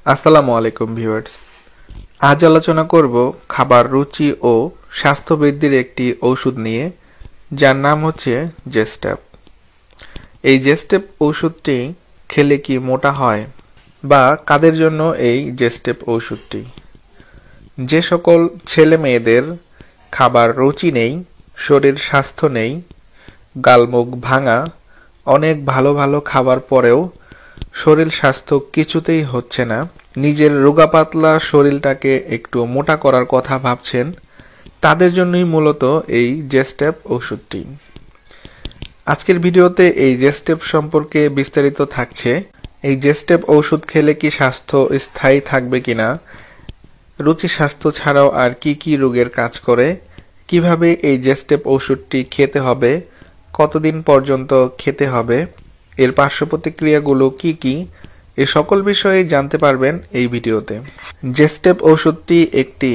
আসসালামু আলাইকুম ভিউয়ার্স। আজ আলোচনা করব খাবার রুচি ও স্বাস্থ্য বৃদ্ধির একটি ঔষধ নিয়ে, যার নাম হচ্ছে জেস্টেপ। এই জেস্টেপ ঔষধটি খেলে কি মোটা হয়, বা কাদের জন্য এই জেস্টেপ ঔষধটি? যে সকল ছেলে মেয়েদের খাবার রুচি নেই, শরীর স্বাস্থ্য নেই, গালমুখ ভাঙা, অনেক ভালো ভালো খাবার পরেও শরীর স্বাস্থ্য কিছুতেই হচ্ছে না, নিজের রোগা পাতলা শরীরটাকে একটু মোটা করার কথা ভাবছেন, তাদের জন্যই মূলত এই জেস্টেপ ওষুধটি। আজকের ভিডিওতে এই জেস্টেপ সম্পর্কে বিস্তারিত থাকছে। এই জেস্টেপ ওষুধ খেলে কি স্বাস্থ্য স্থায়ী থাকবে কিনা, রুচি স্বাস্থ্য ছাড়াও আর কি কি রোগের কাজ করে, কিভাবে এই জেস্টেপ ওষুধটি খেতে হবে, কতদিন পর্যন্ত খেতে হবে, এর পার্শ্ব প্রতিক্রিয়াগুলো কি কি, এই সকল বিষয়ে জানতে পারবেন এই ভিডিওতে। জেস্টেপ ওষুধটি একটি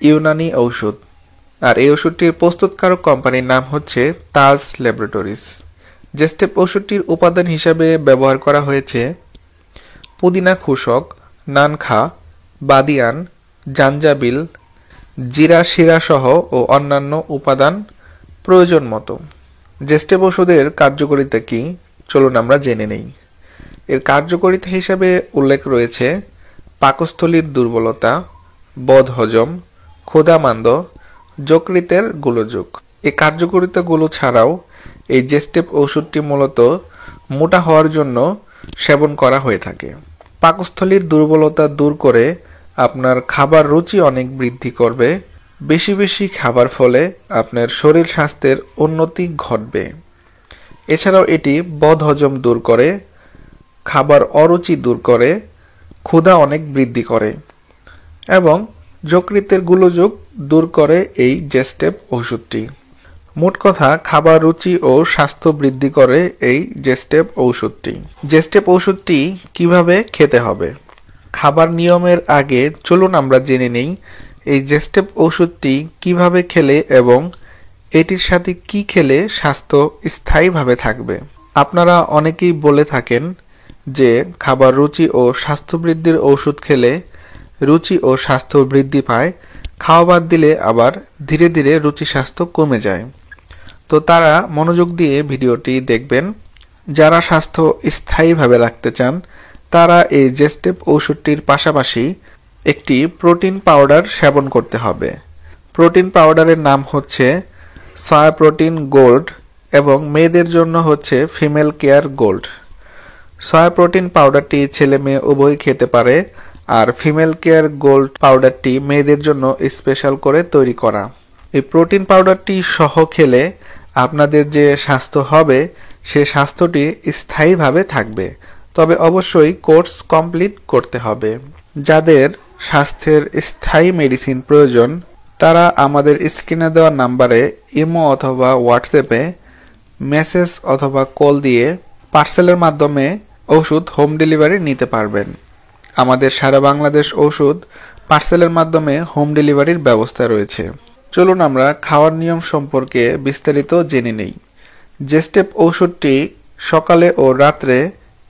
ইউনানি ঔষধ, আর এই ওষুধটির প্রস্তুতকারক কোম্পানির নাম হচ্ছে তাজ ল্যাবরেটরিজ। জেস্টেপ ওষুধটির উপাদান হিসাবে ব্যবহার করা হয়েছে পুদিনা খোসক, নানখা, বাদিয়ান, জাঞ্জাবিল, জিরা শিরা সহ ও অন্যান্য উপাদান প্রয়োজন মতো। জেস্টেপ ওষুধের কার্যকারিতা কি, চলুন আমরা জেনে নেই। এর কার্যকারিতা হিসাবে উল্লেখ রয়েছে পাকস্থলীর দুর্বলতা, বদহজম, ক্ষুধামান্দ, যকৃতের গোলযোগ। এই কার্যকারিতাগুলো ছাড়াও এই জেস্টেপ ওষুধটি মূলত মোটা হওয়ার জন্য সেবন করা হয়ে থাকে। পাকস্থলীর দুর্বলতা দূর করে আপনার খাবার রুচি অনেক বৃদ্ধি করবে। বেশি বেশি খাবার ফলে আপনার শরীর স্বাস্থ্যের উন্নতি ঘটবে। এছাড়াও এটি বদহজম দূর করে, খাবার অরুচি দূর করে, ক্ষুধা অনেক বৃদ্ধি করে এবং যকৃতের গোলযোগ দূর করে এই জেস্টেপ ওষুধটি। মোট কথা, খাবার রুচি ও স্বাস্থ্য বৃদ্ধি করে এই জেস্টেপ ঔষধটি। জেস্টেপ ওষুধটি কিভাবে খেতে হবে? খাবার নিয়মের আগে চলুন আমরা জেনে নেই এই জেস্টেপ ওষুধটি কিভাবে খেলে এবং এটির সাথে কি খেলে স্বাস্থ্য স্থায়ীভাবে থাকবে। আপনারা অনেকেই বলে থাকেন যে খাবার রুচি ও স্বাস্থ্য বৃদ্ধির ওষুধ খেলে রুচি ও স্বাস্থ্য বৃদ্ধি পায়, খাওয়া বাদ দিলে আবার ধীরে ধীরে রুচি স্বাস্থ্য কমে যায়। তো তারা মনোযোগ দিয়ে ভিডিওটি দেখবেন। যারা স্বাস্থ্য স্থায়ীভাবে রাখতে চান তারা এই জেস্টেপ ওষুধটির পাশাপাশি একটি প্রোটিন পাউডার সেবন করতে হবে। প্রোটিন পাউডারের নাম হচ্ছে সয়া প্রোটিন গোল্ড এবং মেয়েদের জন্য হচ্ছে female care gold. Soya protein পাউডারটি ছেলে মেয়ে উভয় খেতে পারে, আর ফিমেল কেয়ার গোল্ড পাউডারটি মেয়েদের জন্য স্পেশাল করে তৈরি করা। এই প্রোটিন পাউডারটি সহ খেলে আপনাদের যে স্বাস্থ্য হবে সে স্বাস্থ্যটি স্থায়ীভাবে থাকবে, তবে অবশ্যই কোর্স কমপ্লিট করতে হবে। যাদের স্বাস্থ্যের স্থায়ী মেডিসিন প্রয়োজন তারা আমাদের স্ক্রিনে দেওয়া নাম্বারে ইমো অথবা হোয়াটসঅ্যাপে মেসেজ অথবা কল দিয়ে পার্সেলের মাধ্যমে ওষুধ হোম ডেলিভারি নিতে পারবেন। আমাদের সারা বাংলাদেশ ওষুধ পার্সেলের মাধ্যমে হোম ডেলিভারির ব্যবস্থা রয়েছে। চলুন আমরা খাওয়ার নিয়ম সম্পর্কে বিস্তারিত জেনে নেই। জেস্টেপ ওষুধটি সকালে ও রাত্রে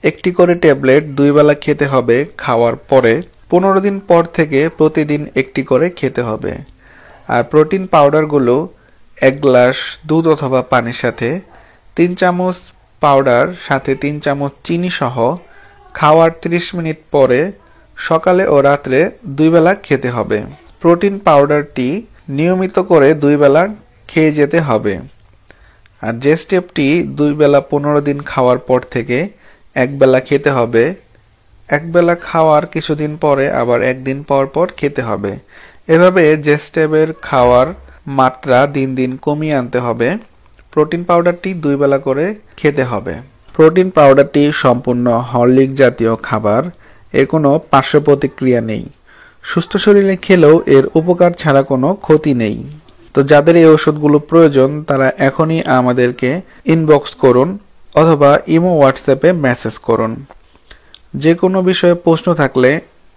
একটি করে ট্যাবলেট 2 বেলা খেতে হবে। খাওয়ার পরে 15 দিন পর থেকে প্রতিদিন একটি করে খেতে হবে। আর প্রোটিন পাউডারগুলো 1 গ্লাস দুধ অথবা পানির সাথে 3 চামচ পাউডার সাথে 3 চামচ চিনি সহ খাওয়ার 30 মিনিট পরে সকালে ও রাত্রে 2 বেলা খেতে হবে। প্রোটিন পাউডারটি নিয়মিত করে 2 বেলা খেয়ে যেতে হবে। আর জেস্টেপটি 2 বেলা 15 দিন খাওয়ার পর থেকে 1 বেলা খেতে হবে। 1 বেলা খাওয়ার কিছুদিন পরে আবার 1 দিন পর পর খেতে হবে। এভাবে জেস্টেপের খাওয়ার মাত্রা দিন দিন কমিয়ে আনতে হবে। প্রোটিন পাউডারটি 2 বেলা করে খেতে হবে। প্রোটিন পাউডারটি সম্পূর্ণ হরলিক জাতীয় খাবার, এর কোনো পার্শ্ব প্রতিক্রিয়া নেই। সুস্থ শরীরে খেলেও এর উপকার ছাড়া কোনো ক্ষতি নেই। তো যাদের এই ওষুধগুলো প্রয়োজন তারা এখনই আমাদেরকে ইনবক্স করুন অথবা ইমো হোয়াটসঅ্যাপে মেসেজ করুন। যে কোনো বিষয়ে প্রশ্ন থাকলে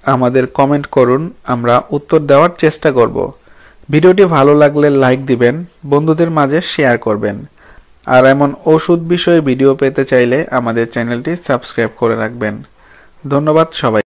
আমাদের কমেন্ট করুন, আমরা উত্তর দেওয়ার চেষ্টা করব। ভিডিওটি ভালো লাগলে লাইক দিবেন, বন্ধুদের মাঝে শেয়ার করবেন। আর এমন ওষুধ বিষয়ে ভিডিও পেতে চাইলে আমাদের চ্যানেলটি সাবস্ক্রাইব করে রাখবেন। ধন্যবাদ সবাই।